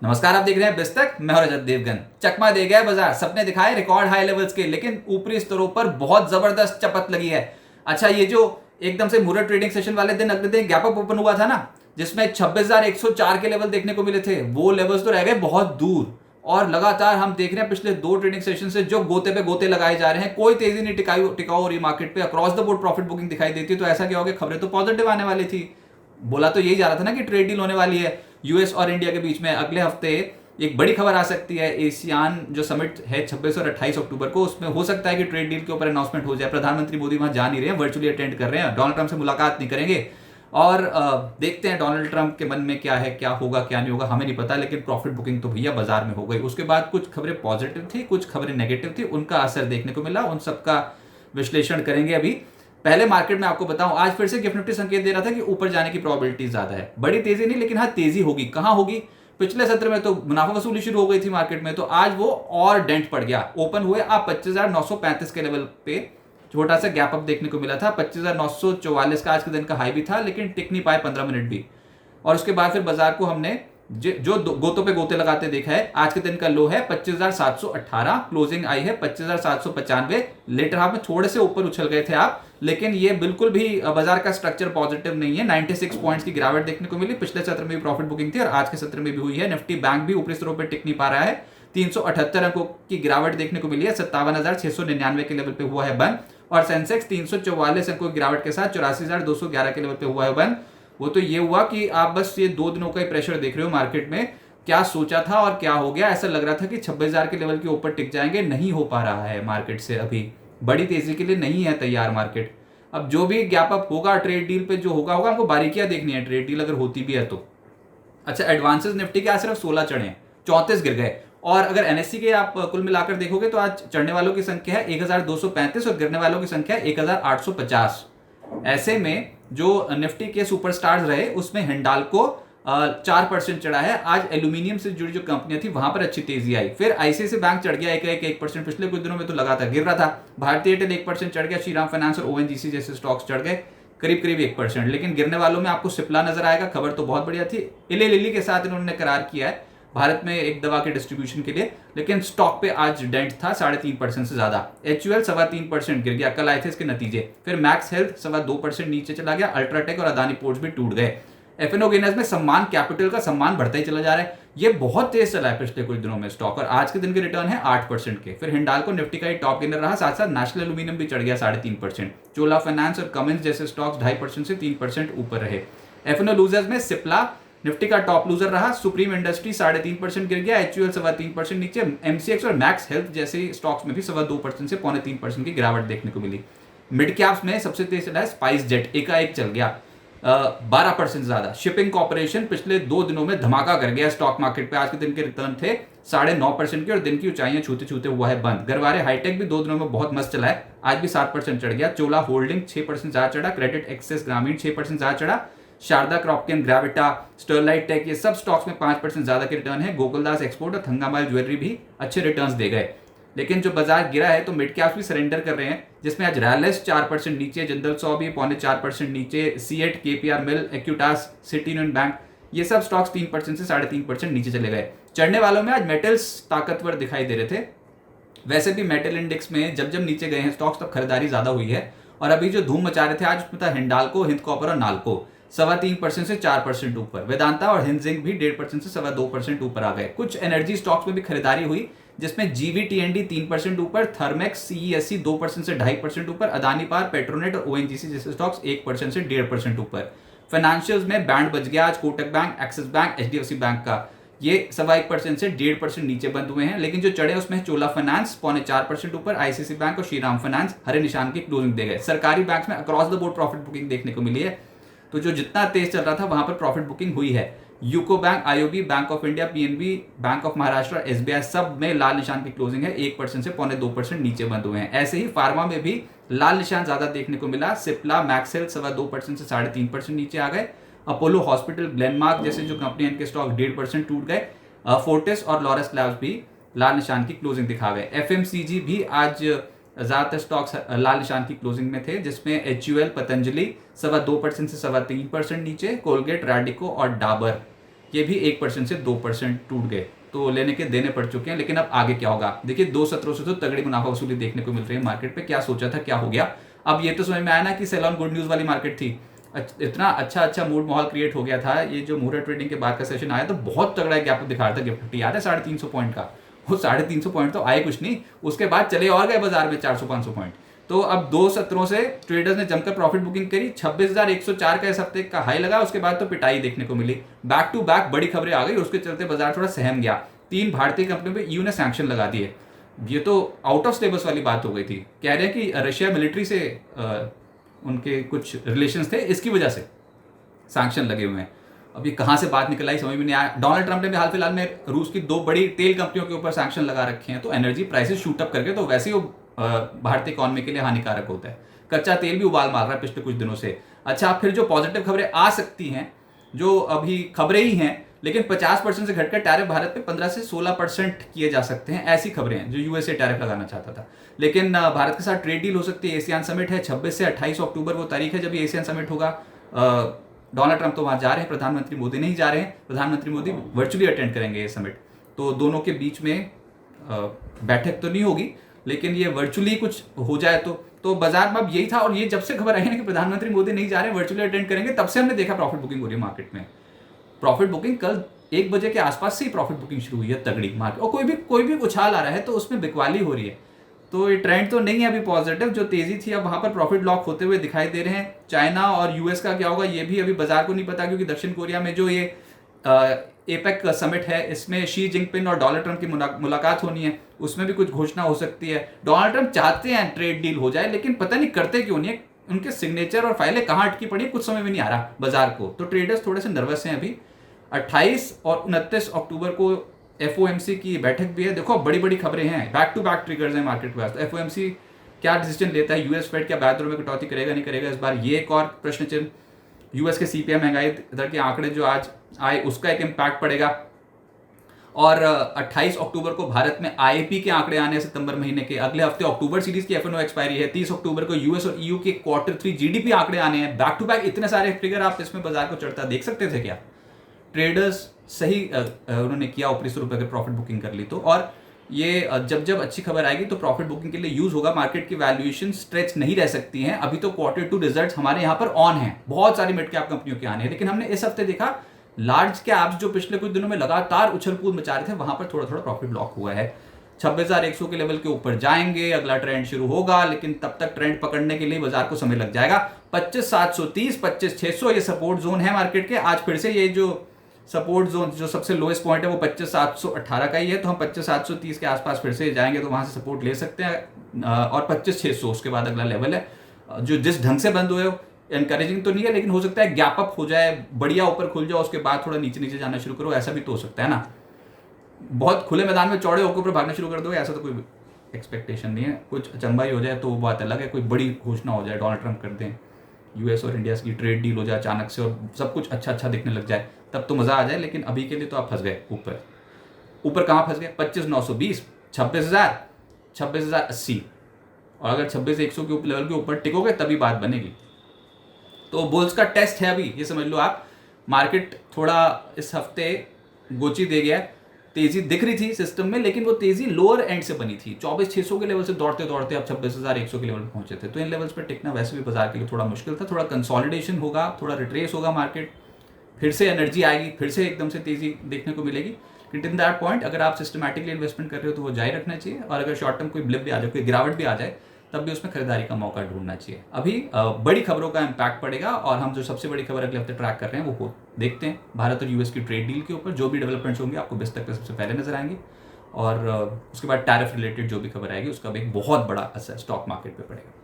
नमस्कार, आप देख रहे हैं बिस्तक। मैं हूं रजत देवगन। चकमा दे गया बाजार, सबने दिखाए रिकॉर्ड हाई लेवल्स के, लेकिन ऊपरी स्तरों पर बहुत जबरदस्त चपत लगी है। अच्छा, ये जो एकदम से मुहूर्त ट्रेडिंग सेशन वाले दिन अगले दिन गैप अप ओपन हुआ था ना, जिसमें 26,104 के लेवल देखने को मिले थे, वो लेवल्स तो रह गए बहुत दूर। और लगातार हम देख रहे हैं पिछले दो ट्रेडिंग सेशन से जो गोते पे गोते लगाए जा रहे हैं, कोई तेजी नहीं टिकाऊ हो रही मार्केट पे। Across the board profit booking दिखाई देती है, तो ऐसा क्या हो गया? खबरें तो पॉजिटिव आने वाली थी। बोला तो यही जा रहा था ना कि ट्रेड डील होने वाली है यूएस और इंडिया के बीच में अगले हफ्ते। एक बड़ी खबर आ सकती है, एशियान जो समिट है 26 और 28 अक्टूबर को, उसमें हो सकता है कि ट्रेड डील के ऊपर अनाउंसमेंट हो जाए। प्रधानमंत्री मोदी वहां जा नहीं रहे हैं, वर्चुअली अटेंड कर रहे हैं, डोनाल्ड ट्रंप से मुलाकात नहीं करेंगे। और देखते हैं डोनाल्ड ट्रंप के मन में क्या है, क्या होगा क्या नहीं होगा हमें नहीं पता, लेकिन प्रॉफिट बुकिंग तो भैया बाजार में हो गई। उसके बाद कुछ खबरें पॉजिटिव थी, कुछ खबरें नेगेटिव थी, उनका असर देखने को मिला, उन सबका विश्लेषण करेंगे अभी। पहले मार्केट में आपको बताऊं, आज फिर से गिफ्ट निफ्टी संकेत दे रहा था कि ऊपर जाने की प्रोबेबिलिटी ज्यादा है। बड़ी तेजी नहीं, लेकिन हाँ तेजी होगी। कहां होगी? पिछले सत्र में तो मुनाफा वसूली शुरू हो गई थी मार्केट में, तो आज वो और डेंट पड़ गया। ओपन हुए आप 25,935 के लेवल पे, छोटा सा गैप अप देखने को मिला था। 25,944 का आज के दिन का हाई भी था, लेकिन टिक नहीं पाए 15 मिनट भी। और उसके बाद फिर बाजार को हमने जो गोतों पे गोते लगाते देखा है। आज के दिन का लो है 25,718, क्लोजिंग आई है 25,795। लेटर हाफ में थोड़े से ऊपर उछल गए थे आप, लेकिन ये बिल्कुल भी बाजार का स्ट्रक्चर पॉजिटिव नहीं है। 96 पॉइंट्स की गिरावट देखने को मिली। पिछले सत्र में भी प्रॉफिट बुकिंग थी और आज के सत्र में भी हुई है। निफ्टी बैंक भी ऊपरी स्तरों पर टिक नहीं पा रहा है। 378 अंकों की गिरावट देखने को मिली है, 57,699 के लेवल पे हुआ है बंद। और सेंसेक्स 344 अंकों की गिरावट के साथ 84,211 के लेवल पे हुआ है बंद। वो तो ये हुआ कि आप बस ये 2 दिनों का ही प्रेशर देख रहे हो मार्केट में। क्या सोचा था और क्या हो गया? ऐसा लग रहा था कि 26,000 के लेवल के ऊपर टिक जाएंगे, नहीं हो पा रहा है मार्केट से। अभी बड़ी तेजी के लिए नहीं है तैयार मार्केट। अब जो भी गैप अप होगा ट्रेड डील पे, जो होगा हमको बारीकियां देखनी है, ट्रेड डील अगर होती भी है तो। अच्छा, एडवांसेस निफ्टी के आज सिर्फ 16 चढ़े हैं, 34 गिर गए। और अगर एनएससी के आप कुल मिलाकर देखोगे तो आज चढ़ने वालों की संख्या है 1,235 और गिरने वालों की संख्या है 1,850। ऐसे में जो निफ्टी के सुपरस्टार्स रहे उसमें हिंडाल्को 4% चढ़ा है। आज एल्यूमिनियम से जुड़ी जो कंपनियां थी वहां पर अच्छी तेजी आई। फिर आईसीआईसी बैंक चढ़ गया 1%। पिछले कुछ दिनों में तो लगातार गिर रहा था। भारतीय एयरटेल 1% चढ़ गया। श्रीराम फाइनेंस और ओएनजीसी जैसे स्टॉक्स चढ़ गए करीब करीब 1%। लेकिन गिरने वालों में आपको सिप्ला नजर आएगा। खबर तो बहुत बढ़िया थी, इले लिली के साथ इन्होंने करार किया है भारत में एक दवा के डिस्ट्रीब्यूशन के लिए, लेकिन स्टॉक पे आज डेंट था 3.5% से ज्यादा। एचयूएल 3.25% गिर गया, कल आए थे इसके नतीजे। फिर मैक्स हेल्थ 2.25% नीचे चला गया। अल्ट्राटेक और अदानी पोर्ट्स भी टूट गए। एफएनओ गेनर्स में सम्मान कैपिटल का सम्मान बढ़ता ही चला जा रहा है। ये बहुत तेज चला है पिछले कुछ दिनों में स्टॉक, और आज के दिन के रिटर्न है 8% के। फिर हिंडाल्को निफ्टी का ही टॉप गेनर रहा, साथ साथ नेशनल एल्यूमिनियम भी चढ़ गया 3.5%। चोला फाइनेंस और कमिंस जैसे स्टॉक्स 2.5% से 3% ऊपर रहे। एफएनओ लूजर्स में सिप्ला निफ्टी का टॉप लूजर रहा। सुप्रीम इंडस्ट्री 3.5% गिर गया। एचयूएल 3.25% नीचे। एमसीएक्स और मैक्स हेल्थ जैसे स्टॉक्स में भी 2.25% से 3.25% की गिरावट देखने को मिली। मिड कैप्स में सबसे तेज चला है स्पाइस जेट, एकाएक चल गया 12% ज्यादा। शिपिंग कॉर्पोरेशन पिछले 2 दिनों में धमाका कर गया स्टॉक मार्केट पे। आज के दिन के रिटर्न थे 9.5% के और दिन की ऊंचाइयां छूते छूते हुआ है बंद। गरवारे हाईटेक भी 2 दिनों में बहुत मस्त चला है, आज भी 7% चढ़ गया। चोला होल्डिंग 6% ज्यादा चढ़ा। क्रेडिट एक्सेस ग्रामीण 6% ज्यादा चढ़ा। शारदा क्रॉपकेन, ग्रेविटा, स्टरलाइट टेक, ये सब स्टॉक्स में 5% ज्यादा के रिटर्न है। गोकुलदास एक्सपोर्ट और थंगामाल ज्वेलरी भी अच्छे रिटर्न्स दे गए। लेकिन जो बाजार गिरा है तो मिड कैप्स भी सरेंडर कर रहे हैं, जिसमें आज रैलेस 4% नीचे, जिंदल सौ भी 4.25% नीचे, सीएट, केपीआर मिल, एक्यूटास, सिटी यूनियन बैंक, ये सब स्टॉक्स 3% से 3.5% नीचे चले गए। चढ़ने वालों में आज मेटल्स ताकतवर दिखाई दे रहे थे। वैसे भी मेटल इंडेक्स में जब जब नीचे गए हैं स्टॉक्स तब खरीदारी ज्यादा हुई है। और अभी जो धूम मचा रहे थे आज उसमें था हिंडाल्को, हिंद कॉपर और नाल्को 3.25% से 4% ऊपर। वेदांता और हिंजिंग भी 1.5% से 2.25% ऊपर आ गए। कुछ एनर्जी स्टॉक्स में भी खरीदारी हुई, जिसमें जीवीटीएनडी 3% ऊपर, थर्मेक्स, सीईएससी 2% से 2.5% ऊपर, अदानी पावर, पेट्रोनेट और ओएनजीसी जैसे स्टॉक्स 1% से 1.5% ऊपर। फाइनेंशियल्स में बैंड बच गया आज Kotak bank, axis bank, HDFC bank का। ये 1.25% से 1.5% नीचे बंद हुए हैं। लेकिन जो चढ़े उसमें चोला फाइनेंस 4.25% ऊपर, आईसीआईसी बैंक और श्रीराम फाइनेंस हरे निशान की क्लोजिंग दे गए। सरकारी बैंक में across the board profit booking देखने को मिली है, तो जो जितना तेज चल रहा था वहां पर प्रॉफिट बुकिंग हुई है। UCO bank, IOB, bank of India, PNB, bank of Maharashtra, SBI सब में लाल निशान की क्लोजिंग है। 1% से 2.25% नीचे बंद हुए हैं। ऐसे ही फार्मा में भी लाल निशान ज्यादा देखने को मिला। सिप्ला, मैक्स हेल्थ 2% से 3.5% नीचे आ गए। अपोलो हॉस्पिटल, ग्लेनमार्क जैसे जो कंपनी इनके स्टॉक 1.5% टूट गए। फोर्टिस और लॉरस लैब्स भी लाल निशान की क्लोजिंग दिखा गए। एफएमसीजी भी आज ज्यादातर स्टॉक्स लाल निशान की क्लोजिंग में थे, जिसमें एचयूएल, पतंजलि 2.25% से 3.25% नीचे, कोलगेट, रैडिको और डाबर ये भी 1% से 2% टूट गए, तो लेने के देने पड़ चुके हैं। लेकिन अब आगे क्या होगा, देखिए 2 सत्रों से तो तगड़ी मुनाफा वसूली देखने को मिल रही है मार्केट पे। क्या सोचा था क्या हो गया। अब ये तो समझ में आया ना कि सेल ऑन गुड न्यूज़ वाली मार्केट थी। इतना अच्छा मूड माहौल क्रिएट हो गया था। ये जो मुहूर्त ट्रेडिंग के बाद का सेशन आया तो बहुत तगड़ा गैप दिखा रहा था गिफ्ट, याद है 350 पॉइंट का। वो 350 पॉइंट तो आए कुछ नहीं, उसके बाद चले और गए बाजार में 400-500 पॉइंट। तो अब 2 सत्रों से ट्रेडर्स ने जमकर प्रॉफिट बुकिंग करी। 26,104 का इस हफ्ते का हाई लगा, उसके बाद तो पिटाई देखने को मिली। बैक टू बैक बड़ी खबरें आ गई, उसके चलते बाजार थोड़ा सहम गया। 3 भारतीय कंपनियों पे ईयू ने सैंक्शन लगा दिए। ये तो आउट ऑफ सिलेबस वाली बात हो गई थी। कह रहे हैं कि रशिया मिलिट्री से उनके कुछ रिलेशंस थे, इसकी वजह से सैंक्शन लगे हुए हैं। अब ये कहाँ से बात निकल आई समझ में नहीं आया। डोनाल्ड ट्रंप ने भी हाल फिलहाल में रूस की 2 बड़ी तेल कंपनियों के ऊपर सैंक्शन लगा रखे हैं, तो एनर्जी प्राइसेस शूट अप करके तो वैसे ही वो भारतीय इकोनॉमी के लिए हानिकारक होता है। कच्चा तेल भी उबाल मार रहा है पिछले कुछ दिनों से। अच्छा, फिर जो पॉजिटिव खबरें आ सकती हैं, जो अभी खबरें ही हैं, लेकिन 50% से घटकर टैरिफ भारत पे 15 से 16% किए जा सकते हैं, ऐसी खबरें हैं। जो यूएसए टैरिफ लगाना चाहता था, लेकिन भारत के साथ ट्रेड डील हो सकती है। एशियान समिट है 26 से 28 अक्टूबर वो तारीख है जब ये एशियन समिट होगा। डोनाल्ड ट्रंप तो वहाँ जा रहे हैं, प्रधानमंत्री मोदी नहीं जा रहे हैं। प्रधानमंत्री मोदी वर्चुअली अटेंड करेंगे ये समिट, तो दोनों के बीच में बैठक तो नहीं होगी, लेकिन ये वर्चुअली कुछ हो जाए तो बाजार में अब यही था। और ये जब से खबर आई है कि प्रधानमंत्री मोदी नहीं जा रहे हैं, वर्चुअली अटेंड करेंगे, तब से हमने देखा प्रॉफिट बुकिंग हो रही है मार्केट में। प्रॉफिट बुकिंग कल 1 बजे के आसपास से ही प्रॉफिट बुकिंग शुरू हुई है तगड़ी मार्केट, और कोई भी उछाल आ रहा है तो उसमें बिकवाली हो रही है। तो ये ट्रेंड तो नहीं है अभी पॉजिटिव। जो तेजी थी अब वहां पर प्रॉफिट लॉक होते हुए दिखाई दे रहे हैं। चाइना और यूएस का क्या होगा ये भी अभी बाजार को नहीं पता, क्योंकि दक्षिण कोरिया में जो ये एपेक समिट है, इसमें शी जिनपिंग और डोनाल्ड ट्रंप की मुलाकात होनी है, उसमें भी कुछ घोषणा हो सकती है। डोनाल्ड ट्रंप चाहते हैं ट्रेड डील हो जाए, लेकिन पता नहीं करते क्यों नहीं है। उनके सिग्नेचर और फाइलें कहाँ अटकी पड़ी है कुछ समझ में नहीं आ रहा बाजार को। तो ट्रेडर्स थोड़े से नर्वस हैं अभी। 28 और 29 अक्टूबर को एफओएमसी की बैठक भी है। देखो बड़ी बड़ी खबरें हैं, बैक टू बैक ट्रिगर्स हैं मार्केट के। एफओएमसी क्या डिसीजन लेता है, यूएस फेड क्या ब्याज दरों में कटौती करेगा नहीं करेगा इस बार, ये एक और प्रश्न चिन्ह। यूएस के सीपीआई महंगाई दर के आंकड़े जो आज आए उसका एक इम्पैक्ट पड़ेगा। और 28 अक्टूबर को भारत में आईपी के आंकड़े आने सितंबर महीने के। अगले हफ्ते अक्टूबर सीरीज की एफएनओ एक्सपायरी है। 30 अक्टूबर को यूएस और ईयू के Q3 जीडीपी आंकड़े आने हैं। बैक टू बैक इतने सारे ट्रिगर, आप इसमें बाजार को चढ़ता देख सकते थे क्या? ट्रेडर्स सही उन्होंने किया, ऊपरी स्वरूप अगर प्रॉफिट बुकिंग कर ली तो। और ये जब अच्छी खबर आएगी तो प्रॉफिट बुकिंग के लिए यूज होगा। मार्केट की वैल्यूएशन स्ट्रेच नहीं रह सकती हैं। अभी तो Q2 रिजल्ट्स हमारे यहाँ पर ऑन हैं, बहुत सारी मिड कैप कंपनियों के आने हैं, लेकिन हमने इस हफ्ते देखा लार्ज कैप्स जो पिछले कुछ दिनों में लगातार उछल कूद मचा रहे थे, वहां पर थोड़ा थोड़ा प्रॉफिट लॉक हुआ है। 26,100 के लेवल के ऊपर जाएंगे, अगला ट्रेंड शुरू होगा, लेकिन तब तक ट्रेंड पकड़ने के लिए बाजार को समय लग जाएगा। 25,730, 25,600 ये सपोर्ट जोन है मार्केट के। आज फिर से ये जो सपोर्ट जोन जो सबसे लोएस्ट पॉइंट है वो 25,718 का ही है, तो हम 25,730 के आसपास फिर से जाएंगे तो वहां से सपोर्ट ले सकते हैं। और 25,600 उसके बाद अगला लेवल है। जो जिस ढंग से बंद हुए एनकरेजिंग तो नहीं है, लेकिन हो सकता है गैप अप हो जाए, बढ़िया ऊपर खुल जाओ, उसके बाद थोड़ा नीचे नीचे जाना शुरू करो, ऐसा भी तो हो सकता है ना। बहुत खुले मैदान में चौड़े होकर ऊपर भागना शुरू कर दो, ऐसा तो कोई एक्सपेक्टेशन नहीं है। कुछ अचंबा ही हो जाए तो वो बात अलग है, कोई बड़ी घोषणा हो जाए, डोनाल्ड ट्रंप कर दें, यूएस और इंडिया की ट्रेड डील हो जाए अचानक से और सब कुछ अच्छा दिखने लग जाए, तब तो मजा आ जाए। लेकिन अभी के लिए तो आप फंस गए ऊपर कहाँ फंस गए? 25,920, 26,000, 26,080, और अगर 26,100 के लेवल के ऊपर टिकोगे तभी बात बनेगी। तो बुल्स का टेस्ट है अभी, ये समझ लो आप। मार्केट थोड़ा इस हफ्ते गोची दे गया, तेजी दिख रही थी सिस्टम में, लेकिन वो तेजी लोअर एंड से बनी थी। 24,600 के लेवल से दौड़ते दौड़ते अब 26,100 के लेवल पर पहुंचे थे। तो इन लेवल्स पर टिकना वैसे भी बाजार के लिए थोड़ा मुश्किल था। थोड़ा कंसोलिडेशन होगा, थोड़ा रिट्रेस होगा मार्केट, फिर से एनर्जी आएगी, फिर से एकदम से तेजी देखने को मिलेगी। बट इन दैट पॉइंट अगर आप सिस्टमैटिकली इन्वेस्टमेंट कर रहे हो तो वो जारी रखना चाहिए, और अगर शॉर्ट टर्म कोई ब्लिप भी आ जाए, कोई गिरावट भी आ जाए, तब भी उसमें खरीदारी का मौका ढूंढना चाहिए। अभी बड़ी खबरों का इम्पैक्ट पड़ेगा, और हम जो सबसे बड़ी खबर अगले हफ्ते ट्रैक कर रहे हैं वो देखते हैं। भारत और यूएस की ट्रेड डील के ऊपर जो भी डेवलपमेंट्स होंगे आपको बिस्तक पे सबसे पहले नजर आएंगे, और उसके बाद टैरिफ रिलेटेड जो भी खबर आएगी उसका भी एक बहुत बड़ा असर स्टॉक मार्केट पे पड़ेगा।